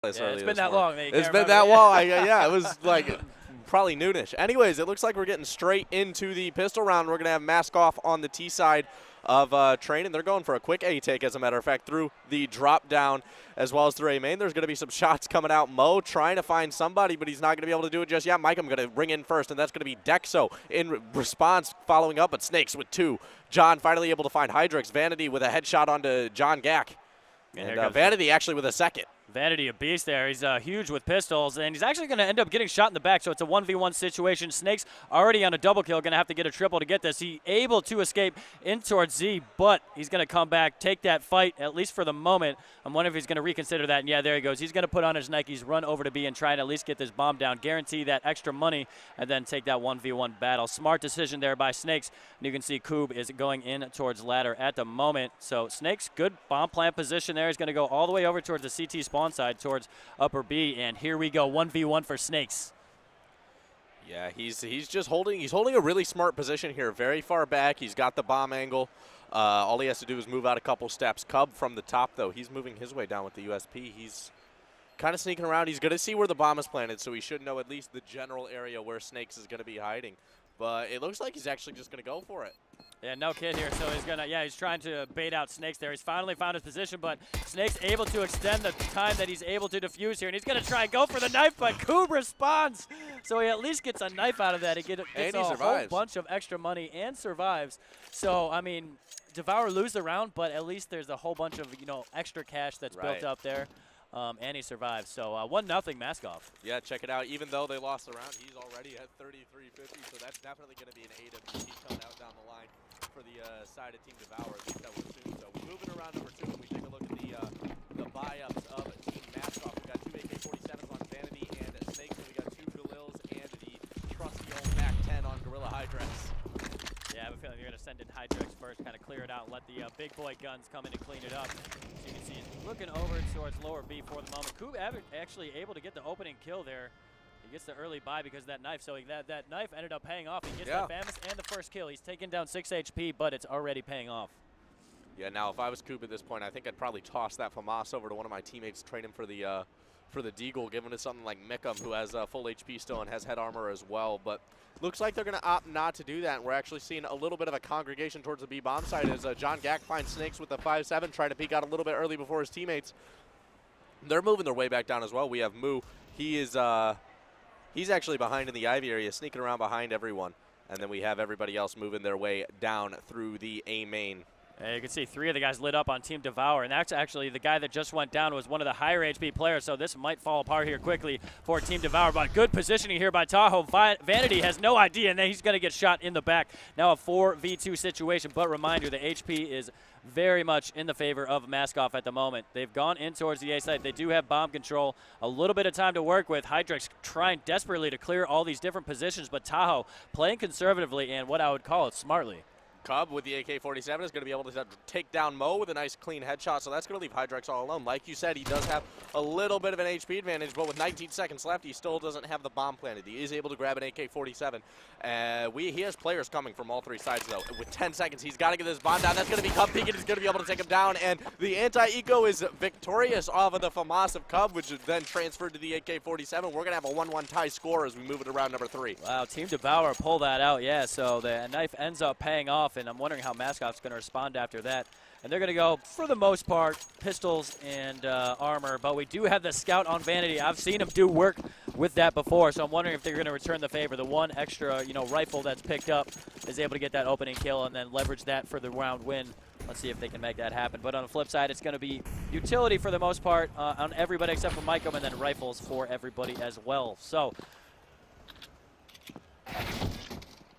Yeah, it's been that long. It's been that long. Yeah, it was like probably noonish. Anyways, it looks like we're getting straight into the pistol round. We're going to have Mask Off on the T side of training. They're going for a quick A take, as a matter of fact, through the drop down as well as through A main. There's going to be some shots coming out. Mo trying to find somebody, but he's not going to be able to do it just yet. Mike, I'm going to bring in first, and that's going to be Dexo in response, following up, but Snakes with 2. John finally able to find Hydrix. Vanity with a headshot onto John Gack. And Vanity actually with a second. Vanity, a beast there. He's huge with pistols, and he's actually going to end up getting shot in the back, so it's a 1v1 situation. Snakes already on a double kill, going to have to get a triple to get this. He able to escape in towards Z, but he's going to come back, take that fight, at least for the moment. I'm wondering if he's going to reconsider that, and yeah, there he goes. He's going to put on his Nikes, run over to B, and try and at least get this bomb down, guarantee that extra money, and then take that 1v1 battle. Smart decision there by Snakes, and you can see Koob is going in towards ladder at the moment. So Snakes, good bomb plant position there. He's going to go all the way over towards the CT spawn side towards upper B, and here we go, 1v1 for Snakes. Yeah, he's just holding a really smart position here, very far back. He's got the bomb angle. All he has to do is move out a couple steps. Cub from the top, though, he's moving his way down with the USP. He's kind of sneaking around. He's going to see where the bomb is planted, so he should know at least the general area where Snakes is going to be hiding. But it looks like he's actually just going to go for it. Yeah, no kid here, so he's gonna, he's trying to bait out Snakes there. He's finally found his position, but Snakes able to extend the time that he's able to defuse here, and he's gonna try and go for the knife, but Koob responds, so he at least gets a knife out of that. He gets a whole bunch of extra money and survives. So, I mean, Devour lose the round, but at least there's a whole bunch of, extra cash that's built up there. And he survives. So 1-0 Mask Off. Yeah, check it out. Even though they lost the round, he's already at 33.50, so that's definitely going to be an 8 of he coming out down the line for the side of Team Devour. At least that would assume so. We move it around number 2, and we take a look at the buy-ups of Team Mask Off. We got 2 AK-47s on Vanity and Snakes, and we got 2 Galils and the trusty old MAC-10 on Gorilla Hydrex. Yeah, I have a feeling you're going to send in Hydrex first, kind of clear it out, and let the big boy guns come in and clean it up. So you can see he's looking over towards lower B for the moment. Koob actually able to get the opening kill there. He gets the early buy because of that knife. So that knife ended up paying off. He gets the FAMAS and the first kill. He's taken down 6 HP, but it's already paying off. Yeah, now if I was Koob at this point, I think I'd probably toss that FAMAS over to one of my teammates, trade him for the Deagle, giving it something like Mickham, who has full HP still and has head armor as well. But looks like they're going to opt not to do that, and we're actually seeing a little bit of a congregation towards the B bomb side as John Gack finds Snakes with the 5-7, trying to peek out a little bit early before his teammates. They're moving their way back down as well. We have Moo. He's actually behind in the Ivy area, sneaking around behind everyone. And then we have everybody else moving their way down through the A main. You can see 3 of the guys lit up on Team Devour, and that's actually the guy that just went down was one of the higher HP players, so this might fall apart here quickly for Team Devour, but good positioning here by Tahoe. Vanity has no idea, and then he's going to get shot in the back. Now a 4v2 situation, but reminder, the HP is very much in the favor of Mask Off at the moment. They've gone in towards the A side. They do have bomb control, a little bit of time to work with. Hydrex trying desperately to clear all these different positions, but Tahoe playing conservatively and what I would call it smartly. Cub with the AK-47 is going to be able to take down Mo with a nice clean headshot, so that's going to leave Hydrex all alone. Like you said, he does have a little bit of an HP advantage, but with 19 seconds left, he still doesn't have the bomb planted. He is able to grab an AK-47. He has players coming from all 3 sides, though. With 10 seconds, he's got to get this bomb down. That's going to be Cub peeking. He's going to be able to take him down, and the anti-eco is victorious off of the FAMAS of Cub, which is then transferred to the AK-47. We're going to have a 1-1 tie score as we move it around number 3. Wow, Team Devour pull that out, yeah, so the knife ends up paying off, and I'm wondering how Mask Off's going to respond after that. And they're going to go, for the most part, pistols and armor, but we do have the Scout on Vanity. I've seen him do work with that before, so I'm wondering if they're going to return the favor. The one extra, rifle that's picked up is able to get that opening kill and then leverage that for the round win. Let's see if they can make that happen. But on the flip side, it's going to be utility for the most part on everybody except for Micom, and then rifles for everybody as well. So,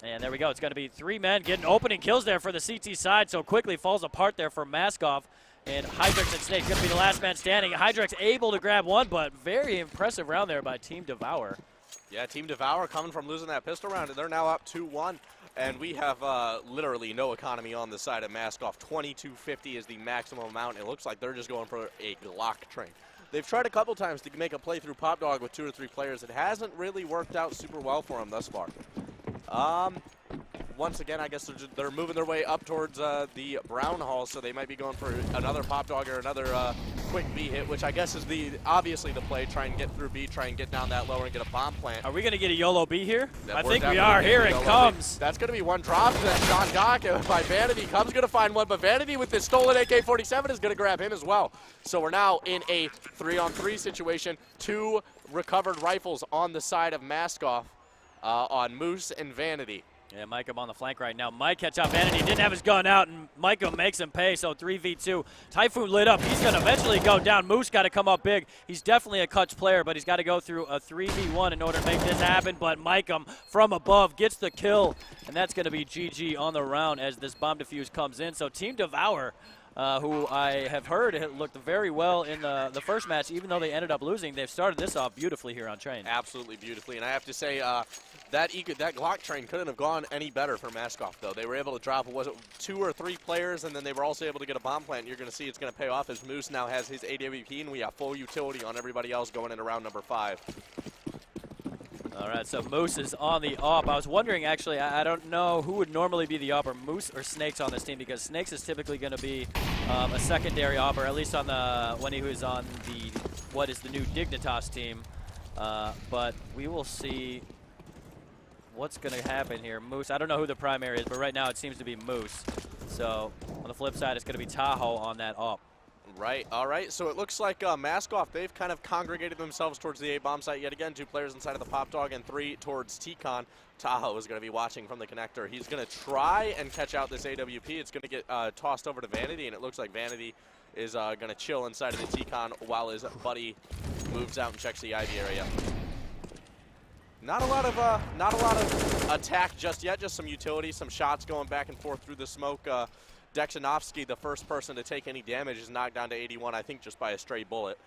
and there we go. It's going to be 3 men getting opening kills there for the CT side, so quickly falls apart there for Mask Off. And Hydrex and Snake going to be the last man standing. Hydrex able to grab one, but very impressive round there by Team Devour. Yeah, Team Devour coming from losing that pistol round, and they're now up 2-1. And we have literally no economy on the side of Mask Off. 2250 is the maximum amount. It looks like they're just going for a Glock train. They've tried a couple times to make a play through Pop Dog with 2 or 3 players. It hasn't really worked out super well for them thus far. once again, I guess they're moving their way up towards the brown hall, so they might be going for another pop dog or another quick B hit, which I guess is obviously the play. Try and get through B, try and get down that lower and get a bomb plant. Are we going to get a YOLO B here? I think we definitely are. Here getting it a YOLO B. comes. That's going to be one drop. Then John Gok by Vanity comes going to find one, but Vanity with this stolen AK-47 is going to grab him as well. So we're now in a 3-on-3 situation. 2 recovered rifles on the side of Maskoff on Moose and Vanity. Yeah, Micah on the flank right now. Mike catch out Vanity, didn't have his gun out, and Micah makes him pay, so 3v2. Typhoon lit up. He's going to eventually go down. Moose got to come up big. He's definitely a clutch player, but he's got to go through a 3v1 in order to make this happen, but Micah from above gets the kill, and that's going to be GG on the round as this bomb defuse comes in. So Team Devour, who I have heard looked very well in the first match, even though they ended up losing, they've started this off beautifully here on train. Absolutely beautifully, and I have to say, that Glock train couldn't have gone any better for Maskoff, though. They were able to drop, was it 2 or 3 players, and then they were also able to get a bomb plant. You're going to see it's going to pay off as Moose now has his AWP, and we have full utility on everybody else going into round number 5. All right, so Moose is on the op. I was wondering, actually, I don't know who would normally be the opper, Moose or Snakes on this team, because Snakes is typically going to be a secondary opper, at least on when he was on what is the new Dignitas team. But we will see what's going to happen here. Moose, I don't know who the primary is, but right now it seems to be Moose. So on the flip side, it's going to be Tahoe on that op. Right, all right. So it looks like Maskoff, they've kind of congregated themselves towards the A bomb site yet again. 2 players inside of the Pop Dog and 3 towards T-Con. Tahoe is going to be watching from the connector. He's going to try and catch out this AWP. It's going to get tossed over to Vanity, and it looks like Vanity is going to chill inside of the T-Con while his buddy moves out and checks the Ivy area. Not a lot of attack just yet, just some utility, some shots going back and forth through the smoke. Dexinovsky, the first person to take any damage, is knocked down to 81, I think just by a stray bullet.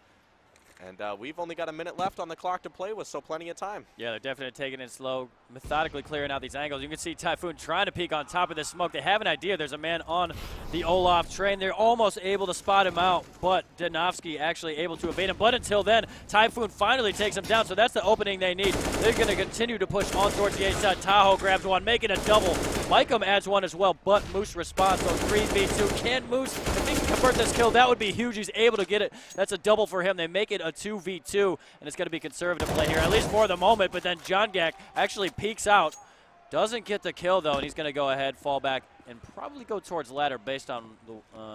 And we've only got a minute left on the clock to play with, so plenty of time. Yeah, they're definitely taking it slow, methodically clearing out these angles. You can see Typhoon trying to peek on top of this smoke. They have an idea. There's a man on the Olaf train. They're almost able to spot him out, but Denovsky actually able to evade him. But until then, Typhoon finally takes him down, so that's the opening they need. They're going to continue to push on towards the A side. Tahoe grabs one, making a double. Micah adds one as well, but Moose responds. So 3v2. Can Moose, if he can convert this kill, that would be huge. He's able to get it. That's a double for him. They make it a 2v2, and it's going to be conservative play here, at least for the moment. But then John Gak actually peeks out. Doesn't get the kill, though, and he's going to go ahead, fall back, and probably go towards ladder based on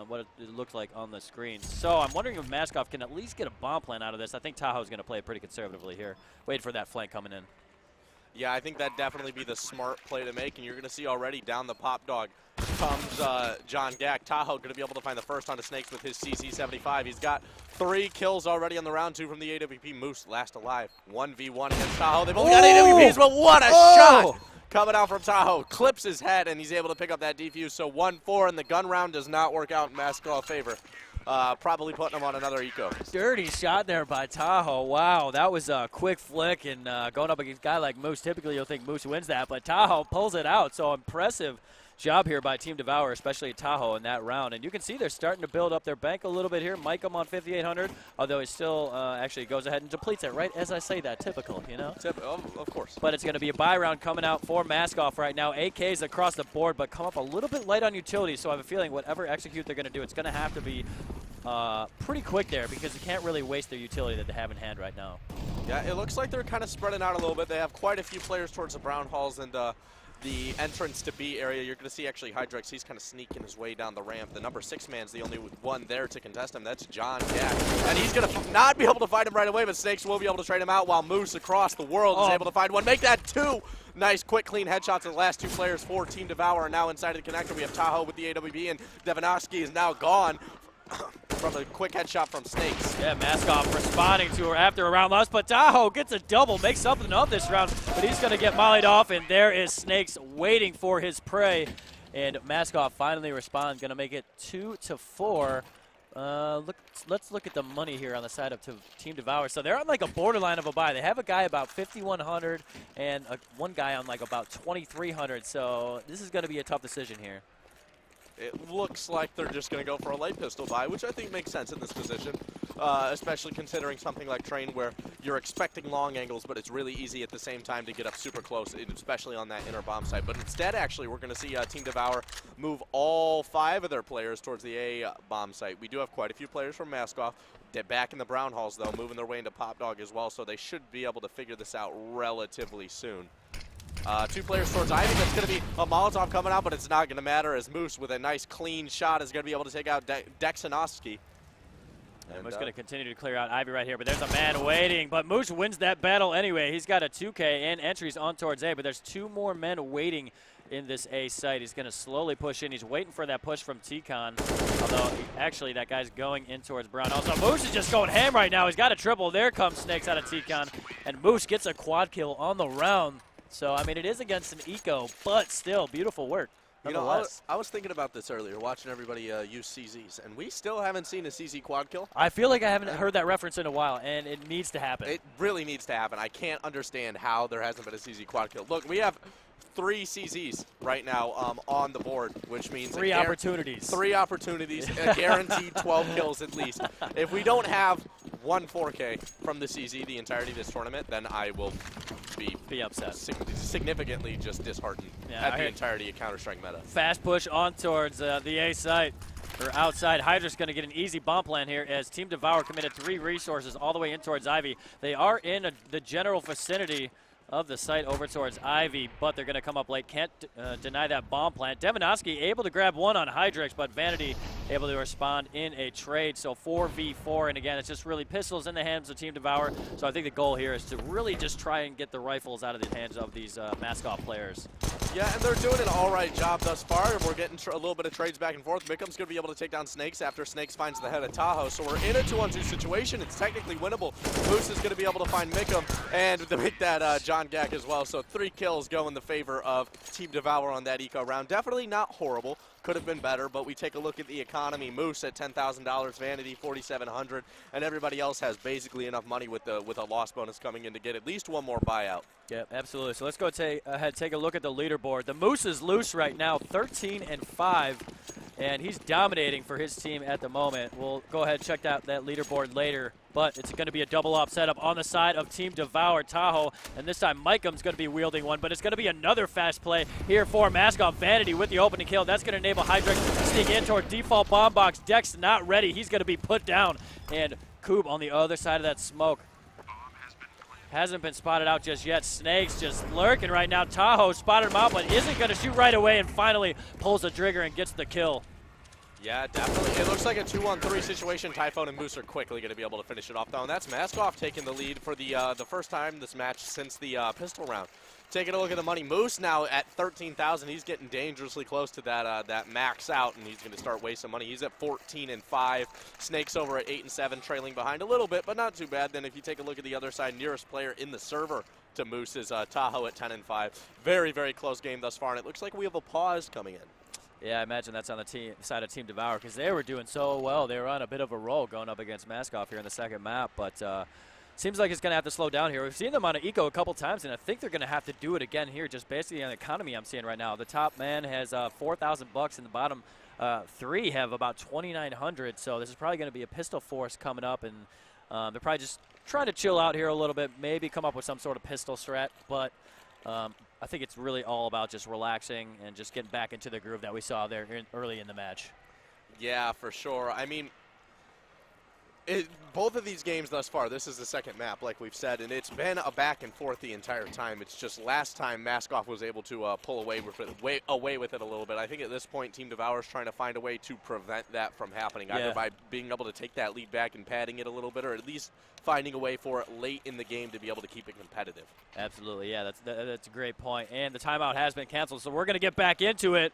what it looked like on the screen. So I'm wondering if Maskoff can at least get a bomb plan out of this. I think Tahoe's going to play it pretty conservatively here. Wait for that flank coming in. Yeah, I think that'd definitely be the smart play to make, and you're going to see already down the Pop Dog comes John Gak. Tahoe going to be able to find the first on the Snakes with his CC-75. He's got 3 kills already on the round 2 from the AWP. Moose last alive. 1v1 against Tahoe. They've only got AWPs, but what a shot coming out from Tahoe. Clips his head, and he's able to pick up that defuse. So 1-4, and the gun round does not work out in Maskoff's favor. Probably putting him on another eco. Dirty shot there by Tahoe. Wow, that was a quick flick, and going up against a guy like Moose, typically you'll think Moose wins that, but Tahoe pulls it out. So impressive job here by Team Devour, especially Tahoe in that round. And you can see they're starting to build up their bank a little bit here. Micah on 5,800, although he still actually goes ahead and depletes it, right as I say that. Typical, you know? Of course. But it's going to be a buy round coming out for Maskoff right now. AKs across the board, but come up a little bit light on utility, so I have a feeling whatever execute they're going to do, it's going to have to be pretty quick there, because you can't really waste their utility that they have in hand right now. Yeah, it looks like they're kind of spreading out a little bit. They have quite a few players towards the brown halls and the entrance to B area. You're going to see actually Hydrex, he's kind of sneaking his way down the ramp. The number 6 man's the only one there to contest him. That's John Gak. And he's going to not be able to find him right away, but Snakes will be able to trade him out while Moose across the world is able to find one. Make that 2. Nice, quick, clean headshots of the last 2 players for Team Devour are now inside of the connector. We have Tahoe with the AWB, and Devonovsky is now gone from a quick headshot from Snakes. Yeah, Maskoff responding to her after a round loss, but Tahoe gets a double, makes something of this round, but he's going to get mollied off, and there is Snakes waiting for his prey, and Maskoff finally responds, going to make it 2-4. Let's look at the money here on the side of Team Devour. So they're on like a borderline of a buy. They have a guy about 5,100 and one guy on like about 2,300, so this is going to be a tough decision here. It looks like they're just going to go for a light pistol buy, which I think makes sense in this position. especially considering something like Train where you're expecting long angles, but it's really easy at the same time to get up super close, especially on that inner bomb site. But instead, actually, we're going to see Team Devour move all 5 of their players towards the A bomb site. We do have quite a few players from Maskoff. Back in the brown halls, though, moving their way into Pop Dog as well, so they should be able to figure this out relatively soon. 2 players towards Ivy. That's going to be a Molotov coming out, but it's not going to matter as Moose, with a nice clean shot, is going to be able to take out Dexanovsky. And Moose going to continue to clear out Ivy right here, but there's a man waiting. But Moose wins that battle anyway. He's got a 2K and entries on towards A, but there's 2 more men waiting in this A site. He's going to slowly push in. He's waiting for that push from T-Con, although actually that guy's going in towards Brown. Also, Moose is just going ham right now. He's got a triple. There comes Snakes out of T-Con, and Moose gets a quad kill on the round. So, I mean, it is against an eco, but still, beautiful work. You know, I was thinking about this earlier, watching everybody use CZs, and we still haven't seen a CZ quad kill. I feel like I haven't heard that reference in a while, and it needs to happen. It really needs to happen. I can't understand how there hasn't been a CZ quad kill. Look, we have 3 CZs right now on the board, which means 3 opportunities. 3 opportunities, a guaranteed 12 kills at least. If we don't have 1 4K from the CZ the entirety of this tournament, then I will be upset. Significantly just disheartened at the entirety of Counter-Strike meta. Fast push on towards the A site. Or outside. Hydra's going to get an easy bomb plan here as Team Devour committed 3 resources all the way in towards Ivy. They are in the general vicinity of the site over towards Ivy, but they're going to come up late. Can't deny that bomb plant. Devonoski able to grab 1 on Hydrix, but Vanity able to respond in a trade. So 4v4, and again, it's just really pistols in the hands of Team Devour. So I think the goal here is to really just try and get the rifles out of the hands of these Maskoff players. Yeah, and they're doing an all right job thus far. We're getting a little bit of trades back and forth. Mickham's going to be able to take down Snakes after Snakes finds the head of Tahoe. So we're in a 2-on-2 situation. It's technically winnable. Moose is going to be able to find Mickham and to make that John Gack as well. So 3 kills go in the favor of Team Devour on that eco round. Definitely not horrible. Could have been better, but we take a look at the economy. Moose at $10,000, Vanity $4,700, and everybody else has basically enough money with a loss bonus coming in to get at least 1 more buyout. Yep, absolutely. So let's go take a look at the leaderboard. The Moose is loose right now, 13-5, and he's dominating for his team at the moment. We'll go ahead and check out that leaderboard later, but it's going to be a double-up setup on the side of Team Devour Tahoe, and this time Mikeham's going to be wielding one, but it's going to be another fast play here for Maskoff. Vanity with the opening kill. That's going to enable Hydrix to sneak in toward default bomb box. Dex not ready. He's going to be put down, and Coob on the other side of that smoke. Hasn't been spotted out just yet. Snakes just lurking right now. Tahoe spotted him out, but isn't going to shoot right away and finally pulls the trigger and gets the kill. Yeah, definitely. It looks like a 2-on-3 situation. Typhoon and Moose are quickly going to be able to finish it off, though. And that's Maskoff taking the lead for the first time this match since the pistol round. Taking a look at the money. Moose now at 13,000. He's getting dangerously close to that max out, and he's going to start wasting money. He's at 14-5. Snakes over at 8-7, trailing behind a little bit, but not too bad. Then if you take a look at the other side, nearest player in the server to Moose is Tahoe at 10-5. Very, very close game thus far, and it looks like we have a pause coming in. Yeah, I imagine that's on the side of Team Devour because they were doing so well. They were on a bit of a roll going up against Maskoff here in the second map, but seems like it's going to have to slow down here. We've seen them on an eco a couple times, and I think they're going to have to do it again here just basically on the economy I'm seeing right now. The top man has $4,000, and the bottom 3 have about 2,900, so this is probably going to be a pistol force coming up, and they're probably just trying to chill out here a little bit, maybe come up with some sort of pistol strat, but I think it's really all about just relaxing and just getting back into the groove that we saw there early in the match. Yeah, for sure. I mean, both of these games thus far, this is the second map, like we've said, and it's been a back and forth the entire time. It's just last time Maskoff was able to pull away with it a little bit. I think at this point, Team Devour is trying to find a way to prevent that from happening, either by being able to take that lead back and padding it a little bit, or at least finding a way for it late in the game to be able to keep it competitive. Absolutely, yeah, that's a great point. And the timeout has been canceled, so we're going to get back into it.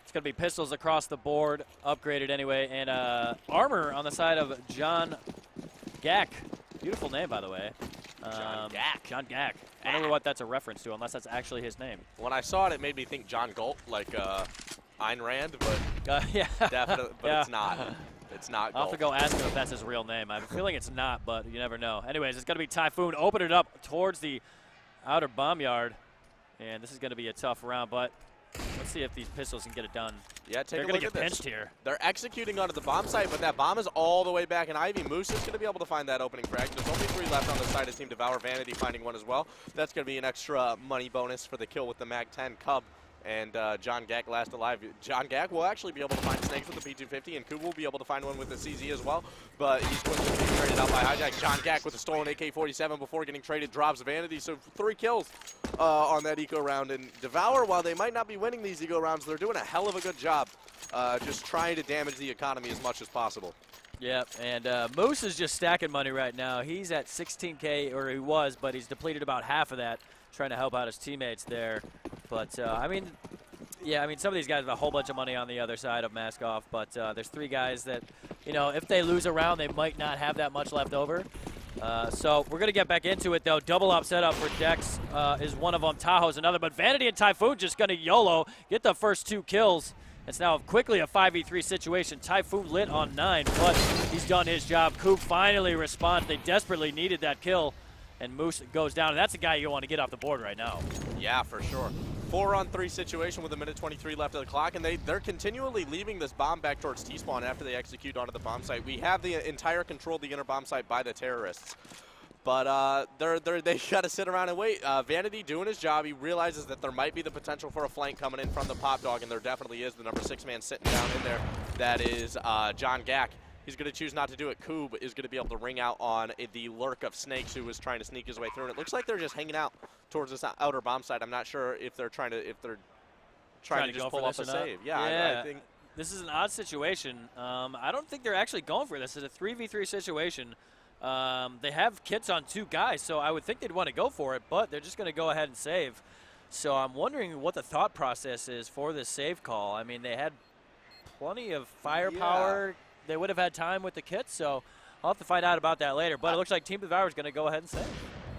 It's going to be pistols across the board, upgraded anyway, and armor on the side of John Gack. Beautiful name, by the way. John Gack. John Gack. I don't know what that's a reference to, unless that's actually his name. When I saw it, it made me think John Galt, like Ayn Rand, but yeah, definitely, but it's not. It's not. I'll have to go ask him if that's his real name. I have a feeling it's not, but you never know. Anyways, it's going to be Typhoon. Open it up towards the outer bomb yard, and this is going to be a tough round, but let's see if these pistols can get it done. Yeah, take They're a going look to at get this. pinched here. They're executing onto the bomb site, but that bomb is all the way back in Ivy. Moose is going to be able to find that opening frag. There's only 3 left on the side of Team Devour. Vanity finding one as well. That's going to be an extra money bonus for the kill with the Mag-10 Cub. And John Gak last alive. John Gak will actually be able to find Snakes with the P250, and Kub will be able to find one with the CZ as well. But he's going to be traded out by Hijack. John Gak with a stolen AK-47 before getting traded drops Vanity. So 3 kills on that eco round. And Devour, while they might not be winning these eco rounds, they're doing a hell of a good job just trying to damage the economy as much as possible. Yeah, and Moose is just stacking money right now. He's at 16K, or he was, but he's depleted about half of that, trying to help out his teammates there. But, I mean, some of these guys have a whole bunch of money on the other side of Mask Off, but there's 3 guys that, you know, if they lose a round, they might not have that much left over. So we're going to get back into it, though. Double up setup for Dex is one of them. Tahoe's another, but Vanity and Typhoon just going to YOLO, get the first 2 kills. It's now quickly a 5v3 situation. Typhoon lit on 9, but he's done his job. Coop finally responds. They desperately needed that kill, and Moose goes down. And that's a guy you want to get off the board right now. Yeah, for sure. 4-on-3 situation with 1:23 left of the clock, and they're continually leaving this bomb back towards T-spawn after they execute onto the bomb site. We have the entire control of the inner bomb site by the terrorists. But they got to sit around and wait. Vanity doing his job. He realizes that there might be the potential for a flank coming in from the Pop Dog, and there definitely is. The number 6 man sitting down in there. That is John Gak. He's going to choose not to do it. Koob is going to be able to ring out on the lurk of Snakes, who was trying to sneak his way through. And it looks like they're just hanging out towards this outer bomb site. I'm not sure if they're trying to just pull off a save. Yeah, I think this is an odd situation. I don't think they're actually going for this. It's a 3v3 situation. They have kits on 2 guys, so I would think they'd want to go for it, but they're just going to go ahead and save. So I'm wondering what the thought process is for this save call. I mean, they had plenty of firepower. Yeah. They would have had time with the kits, so I'll have to find out about that later. But it looks like Team Devour is going to go ahead and save.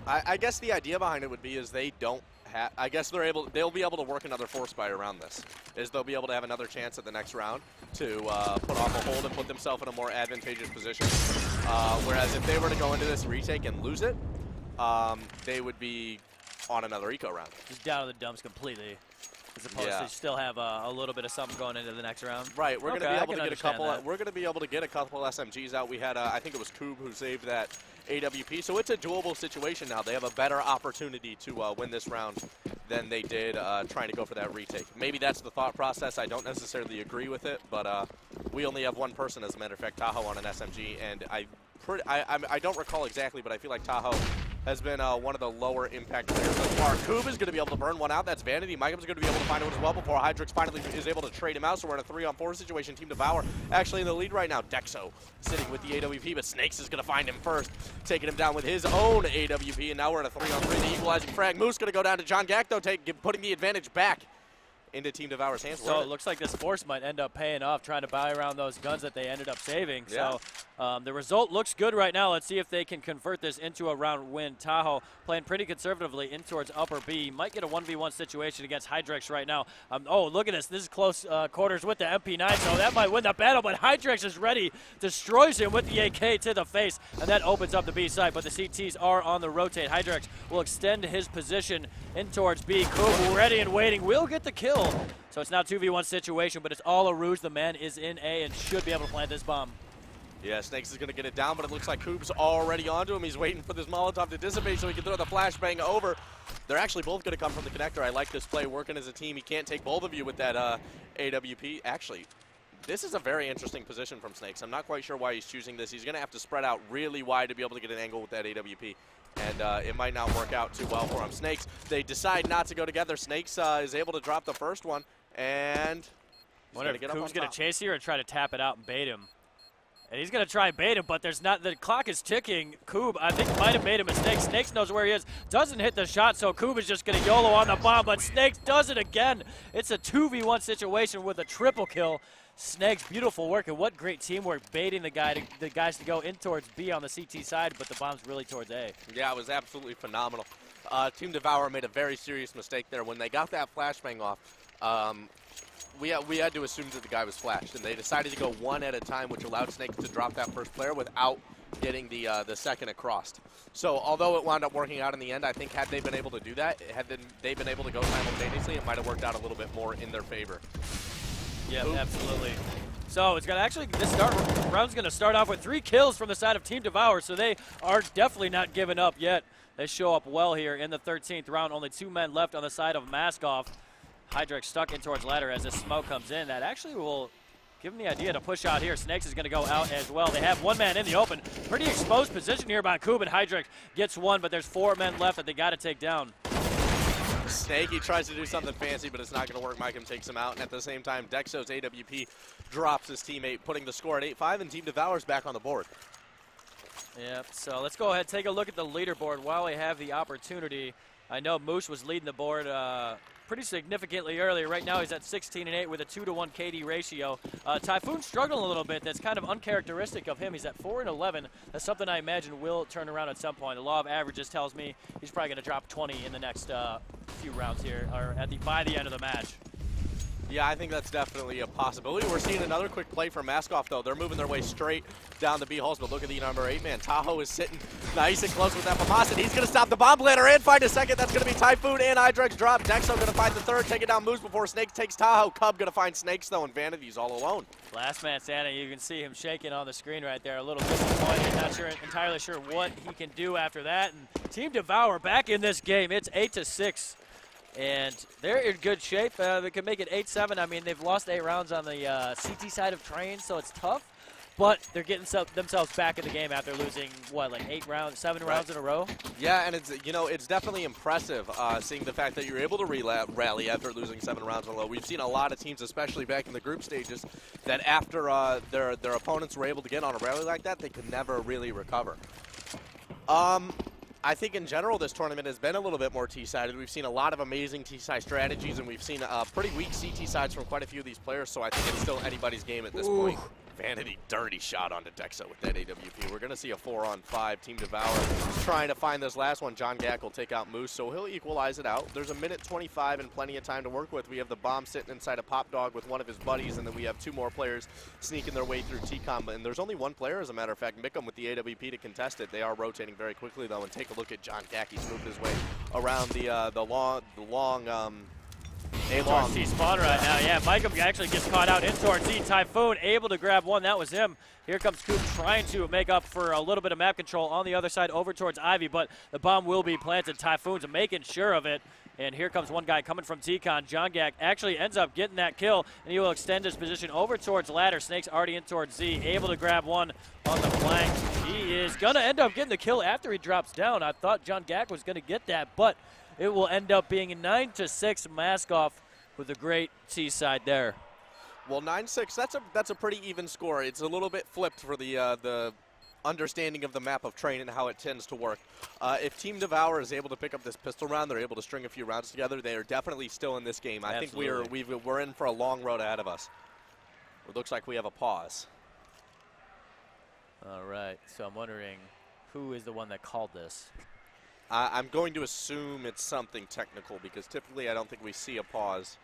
I guess the idea behind it would be is they don't have. I guess they'll be able to work another force buy around this. Is they'll be able to have another chance at the next round to put off a hold and put themselves in a more advantageous position. Whereas if they were to go into this retake and lose it, they would be on another eco round. Just down in the dumps completely. As opposed to still have a little bit of something going into the next round. Right, we're going to be able to get a couple. We're going to be able to get a couple SMGs out. We had, I think it was Koob who saved that AWP. So it's a doable situation now. They have a better opportunity to win this round than they did trying to go for that retake. Maybe that's the thought process. I don't necessarily agree with it, but we only have 1 person, as a matter of fact, Tahoe on an SMG, and I don't recall exactly, but I feel like Tahoe has been one of the lower impact players so far. Koob is going to be able to burn one out. That's Vanity. Mike's going to be able to find one as well before Hydrix finally is able to trade him out. So we're in a 3-on-4 situation. Team Devour actually in the lead right now. Dexo sitting with the AWP, but Snakes is going to find him first, taking him down with his own AWP. And now we're in a 3-on-3. The equalizing frag. Moose going to go down to John Gak, though, putting the advantage back into Team Devour's hands. So it looks like this force might end up paying off, trying to buy around those guns that they ended up saving. Yeah. So the result looks good right now. Let's see if they can convert this into a round win. Tahoe playing pretty conservatively in towards upper B. Might get a 1v1 situation against Hydrex right now. Oh, look at this. This is close quarters with the MP9, so that might win the battle, but Hydrex is ready, destroys him with the AK to the face, and that opens up the B side, but the CTs are on the rotate. Hydrex will extend his position in towards B. Koob ready and waiting, will get the kill. So it's now 2v1 situation, but it's all a ruse. The man is in A and should be able to plant this bomb. Yeah, Snakes is going to get it down, but it looks like Koob's already onto him. He's waiting for this Molotov to dissipate so he can throw the flashbang over. They're actually both going to come from the connector. I like this play, working as a team. He can't take both of you with that AWP. Actually, this is a very interesting position from Snakes. I'm not quite sure why he's choosing this. He's going to have to spread out really wide to be able to get an angle with that AWP. And it might not work out too well for him. Snakes, they decide not to go together. Snakes is able to drop the first one, and wonder if Koob's going to chase here or try to tap it out and bait him. And he's going to try and bait him, but there's not. The clock is ticking. Koob, I think, might have made a mistake. Snakes knows where he is. Doesn't hit the shot, so Koob is just going to YOLO on the bomb, but Snakes does it again. It's a 2v1 situation with a triple kill. Snakes, beautiful work, and what great teamwork, baiting the guys to go in towards B on the CT side, but the bomb's really towards A. Yeah, it was absolutely phenomenal. Team Devour made a very serious mistake there. When they got that flashbang off, we had to assume that the guy was flashed, and they decided to go one at a time, which allowed Snakes to drop that first player without getting the second across. So although it wound up working out in the end, I think had they been able to do that, had they been able to go simultaneously, it might have worked out a little bit more in their favor. Yeah, Ooh. absolutely. So it's gonna actually, this round's gonna start off with 3 kills from the side of Team Devour, so they are definitely not giving up yet. They show up well here in the 13th round. Only 2 men left on the side of Maskoff. Hydrex stuck in towards ladder as the smoke comes in. That actually will give him the idea to push out here. Snakes is gonna go out as well. They have 1 man in the open. Pretty exposed position here by Koob, and Hydrex gets 1, but there's 4 men left that they gotta take down. Snake, he tries to do something fancy, but it's not going to work. Mycom takes him out, and at the same time, Dexo's AWP drops his teammate, putting the score at 8-5, and Team Devour's back on the board. Yep, so let's go ahead and take a look at the leaderboard while we have the opportunity. I know Moose was leading the board pretty significantly earlier. Right now he's at 16-8 with a 2-to-1 KD ratio. Typhoon's struggling a little bit. That's kind of uncharacteristic of him. He's at 4-11. That's something I imagine will turn around at some point. The law of averages tells me he's probably going to drop 20 in the next few rounds here, or by the end of the match. Yeah, I think that's definitely a possibility. We're seeing another quick play from Maskoff, though. They're moving their way straight down the B holes, but look at the number 8 man. Tahoe is sitting nice and close with that Famas, and he's going to stop the bomb planter and find a second. That's going to be Typhoon and Hydrex drop. Dexo going to find the third, take it down Moose before Snakes takes Tahoe. Cub going to find Snakes, though, and Vanity's all alone. Last man standing, you can see him shaking on the screen right there, a little disappointed, not entirely sure what he can do after that. And Team Devour back in this game. It's 8-6. And they're in good shape. They can make it 8-7. I mean, they've lost 8 rounds on the CT side of Train, so it's tough. But they're getting themselves back in the game after losing, what, like 7 rounds in a row? Yeah, and it's definitely impressive seeing the fact that you're able to rally after losing 7 rounds in a row. We've seen a lot of teams, especially back in the group stages, that after their opponents were able to get on a rally like that, they could never really recover. I think in general this tournament has been a little bit more T-sided. We've seen a lot of amazing T-side strategies, and we've seen pretty weak CT sides from quite a few of these players, so I think it's still anybody's game at this point. Vanity, dirty shot onto Dexo with that AWP. We're going to see a 4-on-5. Team Devour trying to find this last one. John Gack will take out Moose, so he'll equalize it out. There's a minute 25 and plenty of time to work with. We have the bomb sitting inside a Pop Dog with one of his buddies, and then we have 2 more players sneaking their way through T-Com. And there's only 1 player, as a matter of fact, Mickham with the AWP to contest it. They are rotating very quickly, though, and take a look at John Gack. He's moved his way around the long towards T spawn right now. Yeah, Mycom actually gets caught out in towards T. Typhoon able to grab 1. That was him. Here comes Coop trying to make up for a little bit of map control on the other side over towards Ivy, but the bomb will be planted. Typhoon's making sure of it. And here comes one guy coming from T-Con. John Gack actually ends up getting that kill, and he will extend his position over towards ladder. Snake's already in towards Z, able to grab 1 on the flank. He is going to end up getting the kill after he drops down. I thought John Gack was going to get that, but it will end up being 9-6 Maskoff with a great T-side there. Well, 9-6, that's a pretty even score. It's a little bit flipped for the understanding of the map of Train and how it tends to work. If Team Devour is able to pick up this pistol round, they're able to string a few rounds together, they are definitely still in this game. I think we're in for a long road ahead of us. It looks like we have a pause. All right, so I'm wondering who is the one that called this? I'm going to assume it's something technical because typically I don't think we see a pause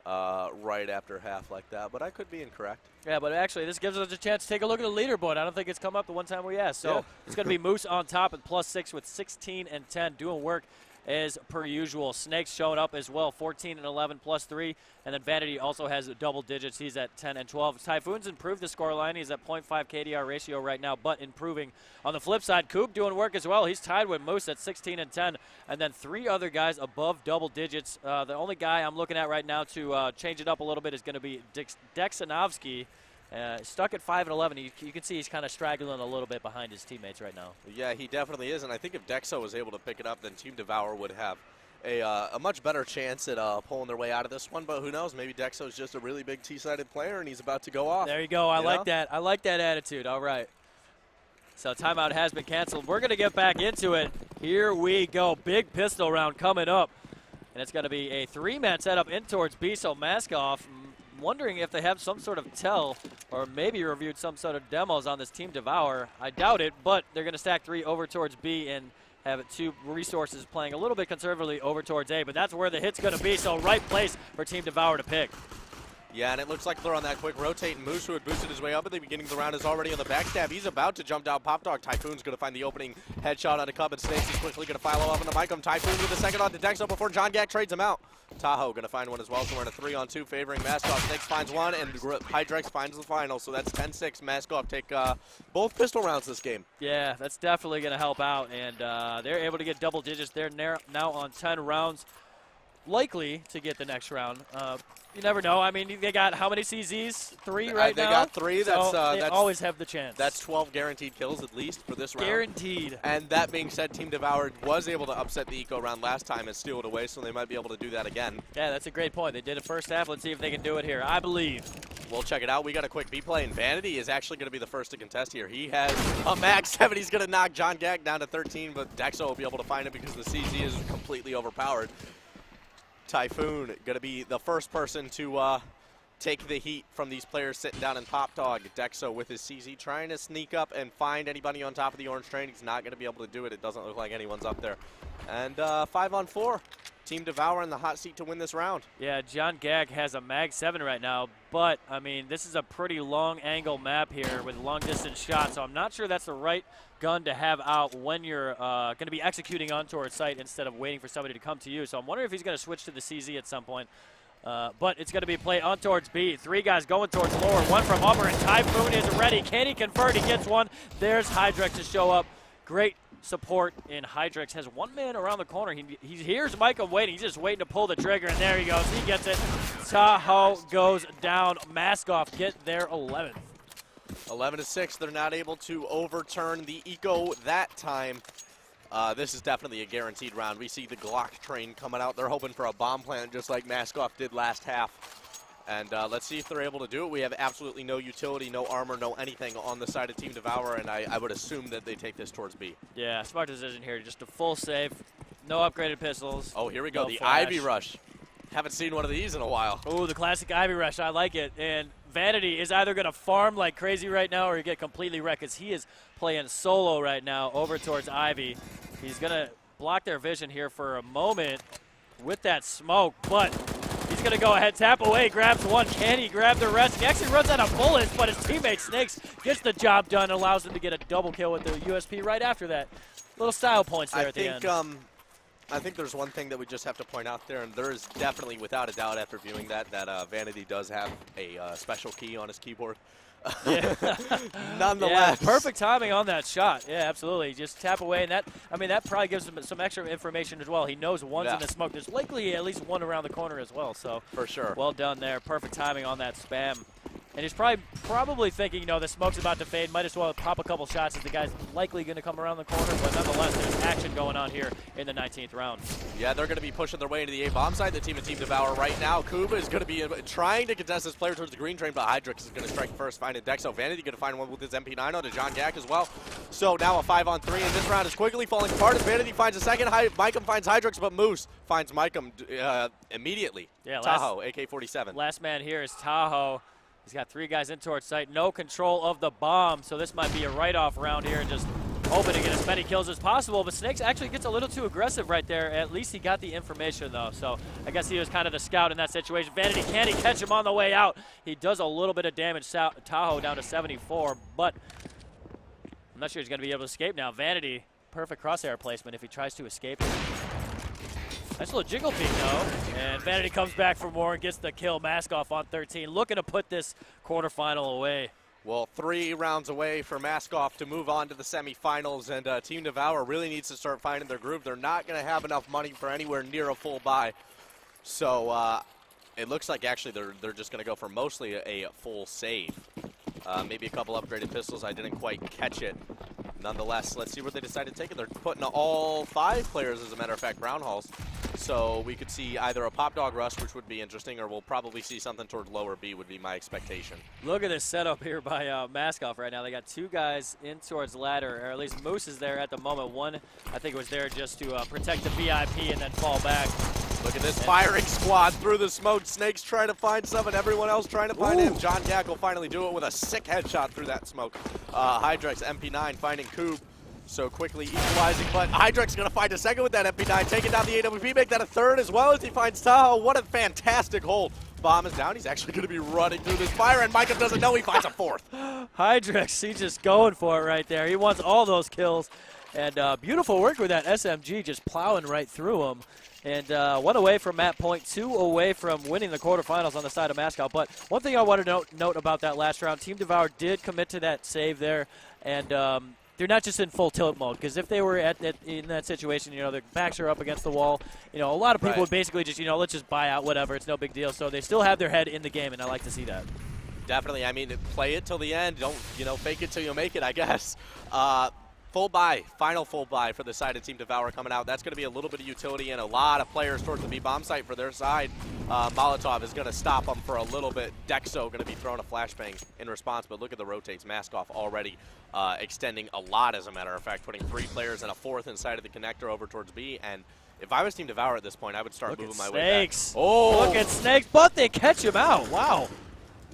right after half like that, but I could be incorrect. Yeah, but actually this gives us a chance to take a look at the leaderboard. I don't think it's come up the one time we asked. So yeah. It's going to be Moose on top at +6 with 16 and 10, doing work as per usual. Snakes showing up as well, 14 and 11 +3, and then Vanity also has double digits. He's at 10 and 12. Typhoon's improved the scoreline. He's at 0.5 KDR ratio right now, but improving. On the flip side, Coop doing work as well. He's tied with Moose at 16 and 10, and then 3 other guys above double digits. The only guy I'm looking at right now to change it up a little bit is going to be Dexanovsky. Stuck at 5 and 11. You can see he's kind of straggling a little bit behind his teammates right now. Yeah, he definitely is, and I think if Dexo was able to pick it up, then Team Devour would have a much better chance at pulling their way out of this one, but who knows? Maybe Dexo's just a really big T-sided player, and he's about to go off. There you go. I like that. I like that attitude. All right. So timeout has been canceled. We're going to get back into it. Here we go. Big pistol round coming up, and it's going to be a 3-man setup in towards B, so Maskoff. Wondering if they have some sort of tell or maybe reviewed some sort of demos on this Team Devour. I doubt it, but they're going to stack 3 over towards B and have 2 resources playing a little bit conservatively over towards A, but that's where the hit's going to be, so right place for Team Devour to pick. Yeah, and it looks like they're on that quick rotate, and Moose, who had boosted his way up at the beginning of the round, is already on the backstab. He's about to jump down Pop Dog. Typhoon's going to find the opening headshot on a Cub, and Snakes is quickly going to follow up on the Micum. Typhoon with a second on the Dexo before John Gak trades him out. Tahoe going to find one as well, so we're in a 3-on-2 favoring Maskoff. Snakes finds one, and Hydrex finds the final, so that's 10-6. Maskoff take both pistol rounds this game. Yeah, that's definitely going to help out, and they're able to get double digits. They're now on 10 rounds, likely to get the next round. You never know. I mean, they got how many CZs? 3 right now? They got 3. That's, they always have the chance. That's 12 guaranteed kills at least for this round. Guaranteed. And that being said, Team Devour was able to upset the eco round last time and steal it away, so they might be able to do that again. Yeah, that's a great point. They did it first half. Let's see if they can do it here. I believe. We'll check it out. We got a quick B play, and Vanity is actually going to be the first to contest here. He has a max 7. He's going to knock John Gak down to 13, but Dexo will be able to find it because the CZ is completely overpowered. Typhoon going to be the first person to take the heat from these players sitting down in Pop Dog. Dexo with his CZ trying to sneak up and find anybody on top of the orange train. He's not going to be able to do it. It doesn't look like anyone's up there. And 5-on-4. Team Devour in the hot seat to win this round. Yeah, John Gag has a mag 7 right now, but, I mean, this is a pretty long angle map here with long distance shots, so I'm not sure that's the right gun to have out when you're going to be executing on towards site instead of waiting for somebody to come to you. So I'm wondering if he's going to switch to the CZ at some point. But it's going to be played on towards B. 3 guys going towards lower. 1 from upper, and Typhoon is ready. Can he convert? He gets one. There's Hydrex to show up. Great support in Hydrex. Has 1 man around the corner. He hears Micah waiting. He's just waiting to pull the trigger, and there he goes. He gets it. Tahoe goes down. Maskoff get their 11th. 11-6. They're not able to overturn the eco that time. This is definitely a guaranteed round. We see the Glock train coming out. They're hoping for a bomb plant just like Maskoff did last half. And let's see if they're able to do it. We have absolutely no utility, no armor, no anything on the side of Team Devour, and I would assume that they take this towards B. Yeah, smart decision here. Just a full save. No upgraded pistols. Oh, here we go. No The flash. Ivy Rush. Haven't seen one of these in a while. Oh, the classic Ivy Rush. I like it. And Vanity is either going to farm like crazy right now or get completely wrecked because he is playing solo right now over towards Ivy. He's going to block their vision here for a moment with that smoke, but he's going to go ahead, tap away, grabs one. Can he grab the rest? He actually runs out of bullets, but his teammate Snakes gets the job done, allows him to get a double kill with the USP right after that. Little style points there at the end. I think there's one thing that we just have to point out there, and there is definitely, without a doubt, after viewing that Vanity does have a special key on his keyboard. Yeah. Nonetheless. Yeah, perfect timing on that shot. Yeah, absolutely. Just tap away, and that probably gives him some extra information as well. He knows one's in the smoke. There's likely at least one around the corner as well. So for sure. Well done there. Perfect timing on that spam. And he's probably thinking, you know, the smoke's about to fade. Might as well pop a couple shots as the guy's likely going to come around the corner. But nonetheless, there's action going on here in the 19th round. Yeah, they're going to be pushing their way into the A-bomb side. The team of Team Devour right now. Kuba is going to be trying to contest this player towards the green train, but Hydrex is going to strike first, finding Dexo. Vanity going to find one with his MP9 on to John Gak as well. So now a 5-on-3, and this round is quickly falling apart as Vanity finds a second. Micum finds Hydrex, but Moose finds Micum immediately. Yeah, Tahoe, AK-47. Last man here is Tahoe. He's got 3 guys in towards site. No control of the bomb, so this might be a write-off round here and just hoping to get as many kills as possible. But Snakes actually gets a little too aggressive right there. At least he got the information, though. So I guess he was kind of the scout in that situation. Vanity, can he catch him on the way out? He does a little bit of damage. Tahoe down to 74, but I'm not sure he's going to be able to escape now. Vanity, perfect crosshair placement if he tries to escape. Nice little jiggle peek, though. And Vanity comes back for more and gets the kill. Maskoff on 13, looking to put this quarterfinal away. Well, 3 rounds away for Maskoff to move on to the semifinals, and Team Devour really needs to start finding their groove. They're not going to have enough money for anywhere near a full buy. So it looks like actually they're just going to go for mostly a full save. Maybe a couple upgraded pistols. I didn't quite catch it. Nonetheless, let's see where they decide to take it. They're putting all 5 players, as a matter of fact, brown halls. So we could see either a Pop Dog rush, which would be interesting, or we'll probably see something towards lower B would be my expectation. Look at this setup here by Maskoff right now. They got 2 guys in towards ladder, or at least Moose is there at the moment. One, I think, was there just to protect the VIP and then fall back. Look at this firing squad through the smoke. Snakes trying to find some, and everyone else trying to find him. John Gak will finally do it with a sick headshot through that smoke. Hydrex MP9 finding Coob. So quickly equalizing, but Hydrex going to find a second with that MP9, taking down the AWP, make that a third as well as he finds Tahoe. What a fantastic hold bomb is down. He's actually going to be running through this fire, and Micah doesn't know he finds a fourth. Hydrix, he's just going for it right there. He wants all those kills. And beautiful work with that SMG, just plowing right through him. And 1 away from map point, 2 away from winning the quarterfinals on the side of Mascot. But one thing I want to note about that last round, Team Devour did commit to that save there. And they're not just in full tilt mode, because if they were in that situation, you know, their backs are up against the wall, you know, a lot of people would basically just, you know, let's just buy out, whatever, it's no big deal. So they still have their head in the game, and I like to see that. Definitely. I mean, play it till the end. Don't, you know, fake it till you make it, I guess. Full buy, final full buy for the side of Team Devour coming out. That's going to be a little bit of utility and a lot of players towards the B-bomb site for their side. Molotov is going to stop them for a little bit. Dexo going to be throwing a flashbang in response, but look at the rotates. Maskoff already extending a lot, as a matter of fact, putting 3 players and a 4th inside of the connector over towards B. And if I was Team Devour at this point, I would start moving my way back. Oh, look at Snakes, but they catch him out. Wow.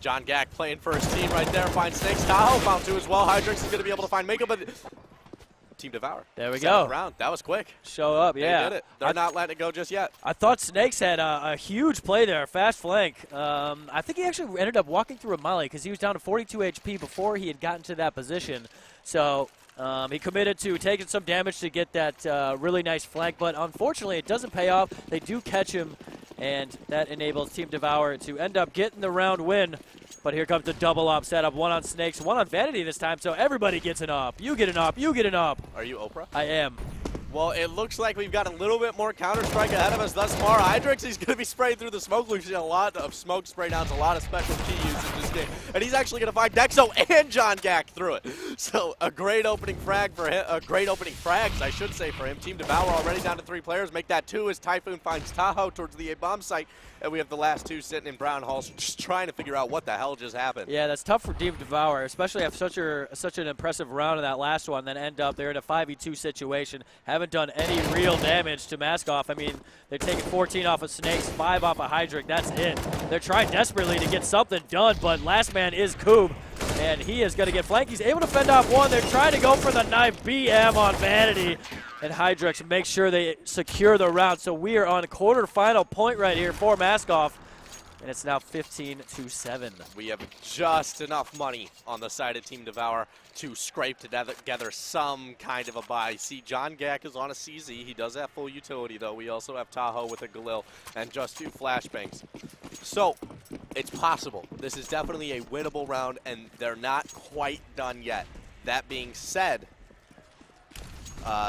John Gack playing for his team right there. Finds Snakes. Tahoe found 2 as well. Hydrix is going to be able to find Mako, but Team Devour. There we go. Round. That was quick. Show up, yeah. They did it. They're not letting it go just yet. I thought Snakes had a huge play there, fast flank. I think he actually ended up walking through a molly because he was down to 42 HP before he had gotten to that position. So he committed to taking some damage to get that really nice flank, but unfortunately it doesn't pay off. They do catch him, and that enables Team Devour to end up getting the round win. But here comes the double op setup. 1 on Snakes, 1 on Vanity this time, so everybody gets an op. You get an op, you get an op. Are you Oprah? I am. Well, it looks like we've got a little bit more Counter-Strike ahead of us thus far. Hydrix, he's going to be spraying through the smoke. We've seen a lot of smoke spray downs, a lot of special key use in this game. And he's actually going to find Dexo and John Gack through it. So a great opening frag for him, great opening frags, I should say, for him. Team Devour already down to 3 players. Make that 2 as Typhoon finds Tahoe towards the A-bomb site. And we have the last 2 sitting in Brown Halls just trying to figure out what the hell just happened. Yeah, that's tough for Team Devour, especially after such an impressive round in that last one, then end up they're in a 5v2 situation. Haven't done any real damage to Maskoff. I mean, they're taking 14 off of Snakes, 5 off of Hydric. That's it. They're trying desperately to get something done, but last man is Koob, and he is going to get flanked. He's able to fend off 1. They're trying to go for the knife BM on Vanity. And Hydrix make sure they secure the round. So we are on quarterfinal point right here for Maskoff. And it's now 15-7. We have just enough money on the side of Team Devour to scrape together some kind of a buy. See, John Gack is on a CZ. He does have full utility, though. We also have Tahoe with a Galil and just 2 flashbangs. So it's possible. This is definitely a winnable round, and they're not quite done yet. That being said,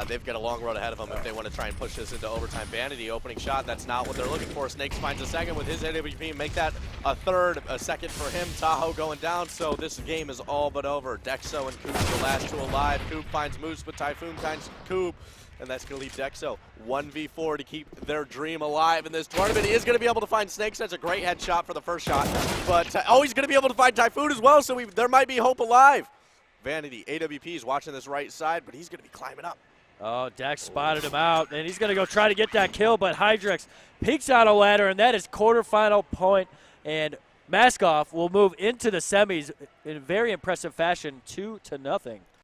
they've got a long road ahead of them if they want to try and push this into overtime. Vanity opening shot, that's not what they're looking for. Snakes finds a second with his AWP, make that a third, a second for him. Tahoe going down, so this game is all but over. Dexo and Koob the last 2 alive. Koob finds Moose, but Typhoon finds Koob, and that's going to leave Dexo 1v4 to keep their dream alive in this tournament. He is going to be able to find Snakes. That's a great headshot for the first shot, but he's going to be able to find Typhoon as well, so there might be hope alive. Vanity, AWP is watching this right side, but he's going to be climbing up. Oh, Dex spotted him out, and he's going to go try to get that kill, but Hydrix peeks out a ladder, and that is quarterfinal point, and Maskoff will move into the semis in very impressive fashion, 2-0.